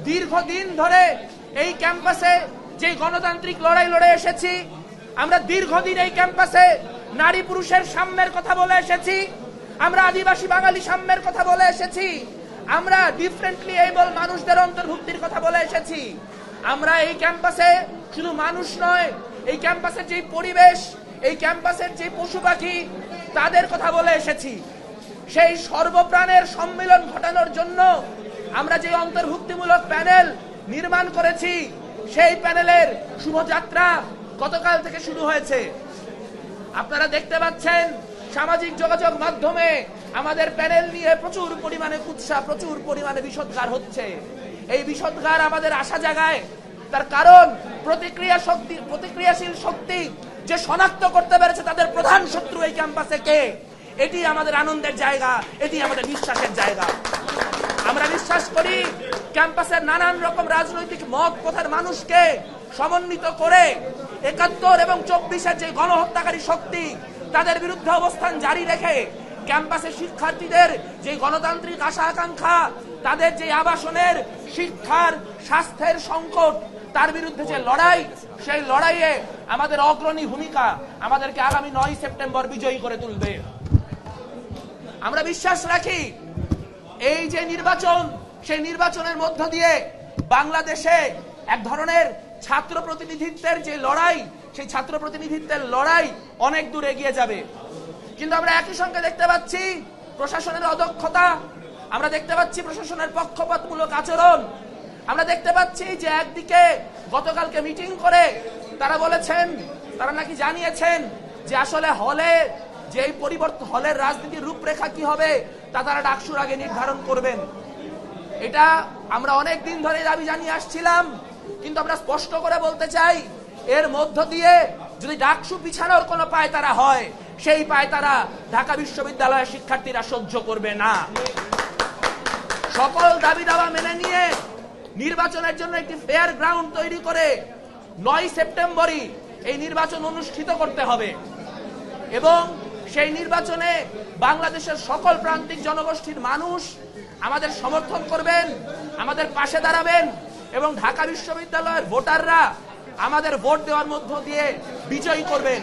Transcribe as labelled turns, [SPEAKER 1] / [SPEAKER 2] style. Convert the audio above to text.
[SPEAKER 1] দীর্ঘদিন ধরে এই ক্যাম্পাসে যে গণতান্ত্রিক লড়াই লড়ে এসেছি, আমরা দীর্ঘদিন এই ক্যাম্পাসে নারী পুরুষের সাম্যের কথা বলে এসেছি, আমরা আদিবাসী বাঙালি সাম্যের কথা বলে এসেছি, আমরা ডিফারেন্টলি এবল মানুষদের অন্তর্ভুক্তির কথা বলে এসেছি। আমরা এই ক্যাম্পাসে শুধু মানুষ নয়, এই ক্যাম্পাসের যে পরিবেশ, এই ক্যাম্পাসের যে পশু পাখি, তাদের কথা বলে এসেছি। সেই সর্বপ্রাণের সম্মিলন ঘটানোর জন্য আমরা যে অন্তর্ভুক্তিমূলক প্যানেল নির্মাণ করেছি, সেই প্যানেলের শুভযাত্রা গতকাল থেকে শুরু হয়েছে। আপনারা দেখতে পাচ্ছেন সামাজিক যোগাযোগ মাধ্যমে আমাদের প্যানেল নিয়ে প্রচুর পরিমাণে কুৎসা, প্রচুর পরিমাণে বিষোদ্গার হচ্ছে। এই বিষোদ্গার আমাদের আশা জাগায়। তার কারণ প্রতিক্রিয়াশীল শক্তি যে শনাক্ত করতে পেরেছে তাদের প্রধান শত্রু এই ক্যাম্পাসে কে, এটি আমাদের আনন্দের জায়গা, এটি আমাদের বিশ্বাসের জায়গা। আমরা বিশ্বাস করি ক্যাম্পাসের নানান রকম রাজনৈতিক মত পথের মানুষকে সমন্বিত করে ৭১ এবং ২৪-এর যে গণহত্যাকারী শক্তি, তাদের বিরুদ্ধে অবস্থান জারি রেখে ক্যাম্পাসের শিক্ষার্থীদের যে গণতান্ত্রিক আশা আকাঙ্ক্ষা, তাদের যে আবাসনের, শিক্ষার, স্বাস্থ্যের সংকট, তার বিরুদ্ধে যে লড়াই, সেই লড়াইয়ে আমাদের অগ্রণী ভূমিকা আমাদেরকে আগামী ৯ সেপ্টেম্বর বিজয়ী করে তুলবে। আমরা বিশ্বাস রাখি এই যে নির্বাচন, সেই নির্বাচনের মধ্য দিয়ে বাংলাদেশে এক ধরনের ছাত্র প্রতিনিধিত্বের যে লড়াই, সেই ছাত্র প্রতিনিধিত্বের লড়াই অনেক দূর এগিয়ে যাবে। কিন্তু আমরা একই সঙ্গে দেখতে পাচ্ছি প্রশাসনের অদক্ষতা, আমরা দেখতে পাচ্ছি প্রশাসনের পক্ষপাতমূলক আচরণ। আমরা দেখতে পাচ্ছি যে একদিকে গতকালকে মিটিং করে তারা বলেছেন, তারা নাকি জানিয়েছেন যে আসলে হলে যেই পরিবর্তন, হলের রাজনীতির রূপরেখা কি হবে তা তারা ডাকসুর আগে নির্ধারণ করবেন। এটা আমরা অনেক দিন ধরে দাবি জানিয়ে আসছিলাম, কিন্তু আমরা স্পষ্ট করে বলতে চাই, এর মধ্য দিয়ে যদি ডাকসু পিছানোর কোনো পায়তারা হয়, সেই পায়তারা ঢাকা বিশ্ববিদ্যালয়ের শিক্ষার্থীরা সহ্য করবে না। সকল দাবি দাওয়া মেনে নিয়ে নির্বাচনের জন্য একটি ফেয়ার গ্রাউন্ড তৈরি করে ৯ সেপ্টেম্বরই এই নির্বাচন অনুষ্ঠিত করতে হবে এবং সেই নির্বাচনে বাংলাদেশের সকল প্রান্তিক জনগোষ্ঠীর মানুষ আমাদের সমর্থন করবেন, আমাদের পাশে দাঁড়াবেন এবং ঢাকা বিশ্ববিদ্যালয়ের ভোটাররা আমাদের ভোট দেওয়ার মধ্য দিয়ে বিজয়ী করবেন।